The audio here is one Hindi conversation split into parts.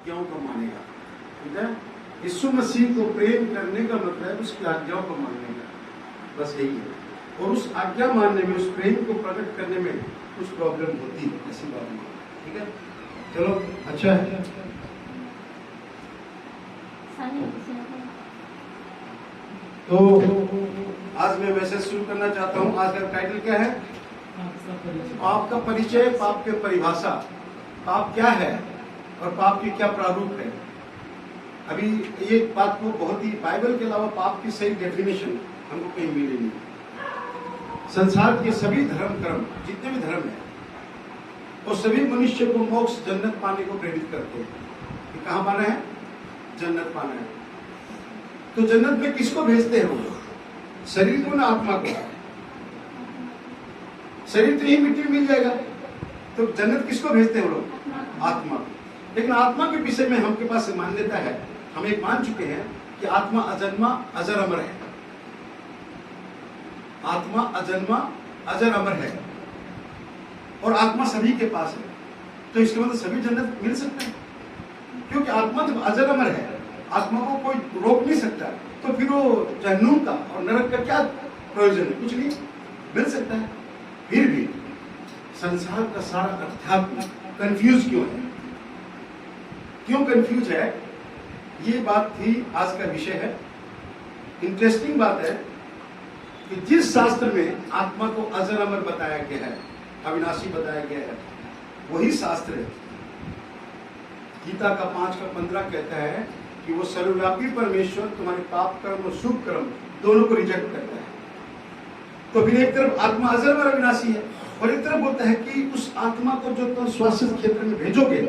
आज्ञाओं को मानेगा। ठीक है, यीशु मसीह को प्रेम करने का मतलब उसकी आज्ञाओं को मानने का, बस यही है। और उस आज्ञा मानने में, उस प्रेम को प्रकट करने में कुछ प्रॉब्लम होती है, ऐसी बात नहीं। ठीक है, चलो अच्छा है। तो आज मैं मैसेज शुरू करना चाहता हूँ। आज का टाइटल क्या है? पाप का परिचय, पाप के परिभाषा। पाप क्या है और पाप की क्या प्रारूप है। अभी ये बात को बहुत ही, बाइबल के अलावा पाप की सही डेफिनेशन हमको कहीं मिली नहीं। संसार के सभी धर्म कर्म, जितने भी धर्म है, वो सभी मनुष्य को मोक्ष, जन्नत पाने को प्रेरित करते हैं कि कहाँ पाना है? जन्नत पाना है। तो जन्नत में किसको भेजते हैं वो? शरीर को ना आत्मा को? शरीर तो ही मिट्टी में मिल जाएगा, तो जन्नत किसको भेजते हैं वो लोग? आत्मा को। लेकिन आत्मा के विषय में हमके पास मान्यता है, हम एक मान चुके हैं कि आत्मा अजन्मा अजर अमर है। आत्मा अजन्मा अजर अमर है और आत्मा सभी के पास है। तो इसके मतलब सभी जन्नत मिल सकते हैं, क्योंकि आत्मा जब अजर अमर है, आत्मा को कोई रोक नहीं सकता। तो फिर वो जहन्नुम का और नरक का क्या प्रयोजन है? कुछ नहीं, मिल सकता है। फिर भी संसार का सारा अध्यात्म कंफ्यूज क्यों है? क्यों कंफ्यूज है? ये बात थी, आज का विषय है। इंटरेस्टिंग बात है कि जिस शास्त्र में आत्मा को अजर अमर बताया गया है, अविनाशी बताया गया है, वही शास्त्र गीता का 5:15 कहता है कि वो सर्वव्यापी परमेश्वर तुम्हारे पाप कर्म और शुभ कर्म दोनों को रिजेक्ट करता है। तो फिर एक तरफ आत्मा अजर अमर अविनाशी है और एक तरफ बोलता है कि उस आत्मा को जो तुम शाश्वत क्षेत्र में भेजोगे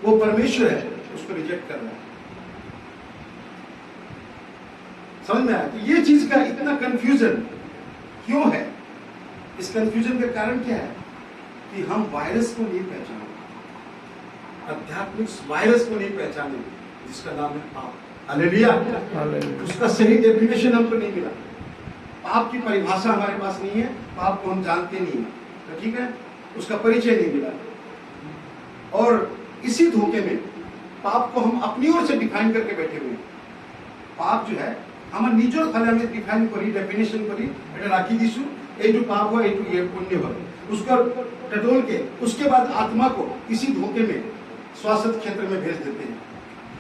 वो परमेश्वर है, उसको रिजेक्ट कर रहा है। समझ में आया? तो ये चीज का इतना कंफ्यूजन क्यों है? इस कंफ्यूजन का कारण क्या है? कि हम वायरस को नहीं पहचाने, आध्यात्मिक वायरस को नहीं पहचाने, जिसका नाम है पाप। हालेलुया। उसका सही डेफिनेशन हमको नहीं मिला। पाप की परिभाषा हमारे पास नहीं है, पाप को हम जानते नहीं है, तो ठीक है, उसका परिचय नहीं मिला। और इसी धोखे में पाप को हम अपनी ओर से डिफाइन करके बैठे हुए हैं। पाप जो है আমার নিজের ফলে আমি ডিফাইন করি, डेफिनेशन করি, এটা রাখি দিছু, এইটু পাপ হয়, এইটু ये पुण्य হয়, उसको टटोल के उसके बाद आत्मा को इसी धोखे में शाश्वत क्षेत्र में भेज देते हैं।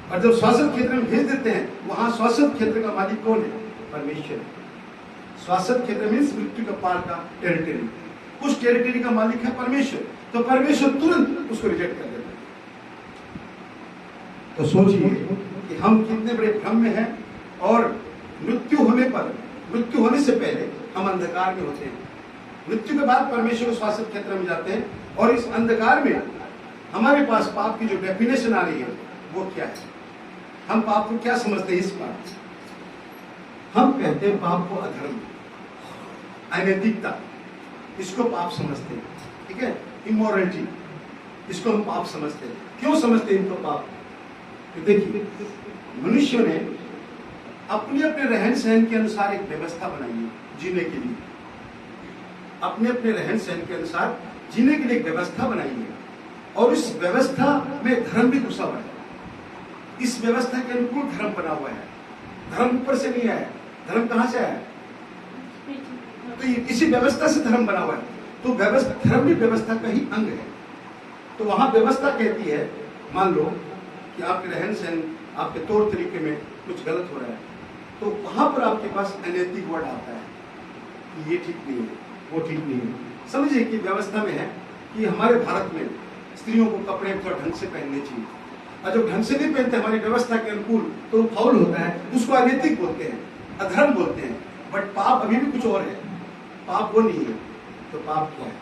और जब शाश्वत क्षेत्र में भेज देते हैं, वहां शाश्वत क्षेत्र का मालिक कौन है? परमेश्वर। शाश्वत क्षेत्र मीन्स मृत्यु का पार का टेरिटरी, उस टेरिटरी का मालिक है परमेश्वर। तो परमेश्वर तुरंत उसको रिजेक्ट कर देता है। तो सोचिए कि हम कितने बड़े भ्रम में हैं। और मृत्यु होने पर, मृत्यु होने से पहले हम अंधकार में होते हैं, मृत्यु के बाद परमेश्वर के शाश्वत क्षेत्र में जाते हैं। और इस अंधकार में हमारे पास पाप की जो डेफिनेशन आ रही है वो क्या है? हम पाप को क्या समझते हैं? इस बात हम कहते हैं पाप को अधर्म, अनैतिकता, इसको पाप समझते हैं। ठीक है, इमोरलिटी, इसको हम पाप समझते हैं। क्यों समझते हैं इनको पाप? देखिए, मनुष्य ने अपने अपने रहन सहन के अनुसार एक व्यवस्था बनाई है जीने के लिए। अपने अपने रहन सहन के अनुसार जीने के लिए एक व्यवस्था बनाई है, और इस व्यवस्था में धर्म भी घुसा हुआ है। इस व्यवस्था के अनुकूल धर्म बना हुआ है। धर्म ऊपर से नहीं आया, धर्म कहां से आया? तो इसी व्यवस्था से धर्म बना हुआ है। तो व्यवस्था, धर्म भी व्यवस्था का ही अंग है। तो वहां व्यवस्था कहती है, मान लो कि आपके रहन सहन, आपके तौर तरीके में कुछ गलत हो रहा है, तो वहां पर आपके पास अनैतिक वर्ड आता है कि ये ठीक नहीं है, वो ठीक नहीं है। समझिए कि व्यवस्था में है कि हमारे भारत में स्त्रियों को कपड़े थोड़ा ढंग से पहनने चाहिए, और जब ढंग से नहीं पहनते हमारी व्यवस्था के अनुकूल तो फाउल होता है, उसको अनैतिक बोलते हैं, अधर्म बोलते हैं। बट पाप अभी भी कुछ और है, पाप वो नहीं है। तो पाप क्या है?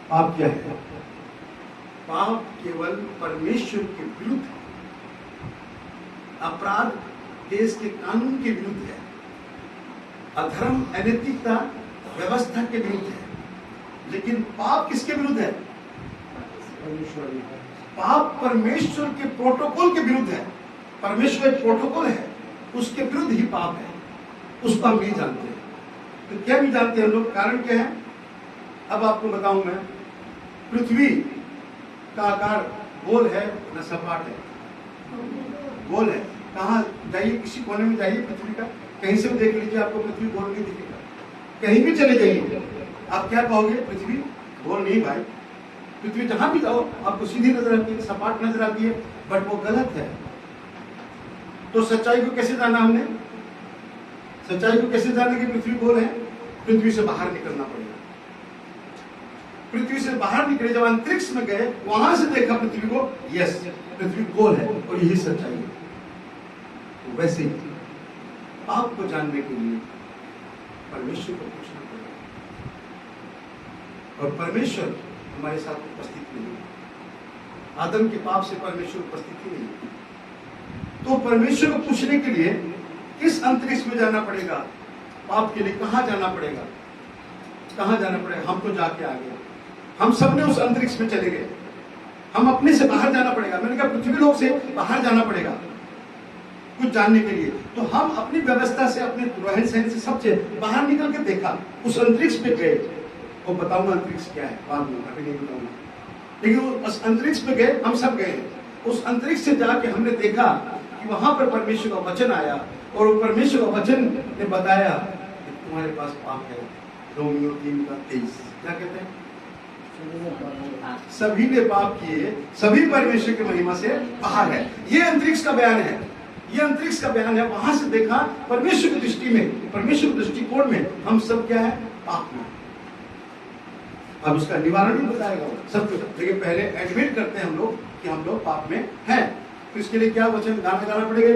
पाप क्या है? पाप केवल परमेश्वर के विरुद्ध है। अपराध देश के कानून के विरुद्ध है। अधर्म, अनैतिकता व्यवस्था के विरुद्ध है। लेकिन पाप किसके विरुद्ध है? पाप परमेश्वर के प्रोटोकॉल के विरुद्ध है। परमेश्वर एक प्रोटोकॉल है, उसके विरुद्ध ही पाप है। उसको हम नहीं जानते। तो क्या नहीं जानते हैं लोग? कारण क्या है? अब आपको बताऊं मैं। पृथ्वी का आकार गोल है न सपाट है, गोल है। कहाँ जाइए, किसी कोने में जाइए पृथ्वी का, कहीं से भी देख लीजिए, आपको पृथ्वी गोल नहीं दिखेगा। कहीं भी चले जाइए, आप क्या कहोगे, पृथ्वी गोल नहीं भाई। पृथ्वी जहां भी जाओ आपको सीधी नजर आती है, सपाट नजर आती है, बट वो गलत है। तो सच्चाई को कैसे जाना हमने? सच्चाई को कैसे जाने की पृथ्वी गोल है? पृथ्वी से बाहर निकलना पड़ेगा। पृथ्वी से बाहर निकले, जब अंतरिक्ष में गए, वहां से देखा पृथ्वी को, यस पृथ्वी गोल है और यही सच्चाई है। तो वैसे ही पाप को जानने के लिए परमेश्वर को पूछना पड़ेगा, और परमेश्वर हमारे साथ उपस्थित नहीं है। आदम के पाप से परमेश्वर उपस्थित ही नहीं है। तो परमेश्वर को पूछने के लिए किस अंतरिक्ष में जाना पड़ेगा? पाप के लिए कहां जाना पड़ेगा? कहां जाना पड़ेगा? हम तो जाके आ गए, हम सब ने उस अंतरिक्ष में चले गए। हम अपने से बाहर जाना पड़ेगा। मैंने कहा पृथ्वी लोक से बाहर जाना पड़ेगा कुछ जानने के लिए। तो हम अपनी व्यवस्था से, अपने रहन सहन से, सबसे बाहर निकल के देखा, उस अंतरिक्ष में गए। वो बताऊंगा अंतरिक्ष क्या है बाद में, अभी नहीं बताऊंगा, लेकिन उस अंतरिक्ष में गए, हम सब गए। उस अंतरिक्ष से जाके हमने देखा कि वहां पर परमेश्वर का वचन आया, और परमेश्वर का वचन ने बताया कि तुम्हारे पास पाप है। रोमियो 3:23 क्या कहते हैं? सभी ने पाप किए, सभी परमेश्वर की महिमा से बाहर है। ये अंतरिक्ष का बयान है, ये अंतरिक्ष का बयान है। वहां से देखा परमेश्वर की दृष्टि में, परमेश्वर के दृष्टिकोण में हम सब क्या है? पाप में। अब उसका निवारण भी बताएगा सब कुछ, लेकिन पहले एडमिट करते हैं हम लोग कि हम लोग पाप में हैं। तो इसके लिए क्या वचन गाना गाना पड़ेगा?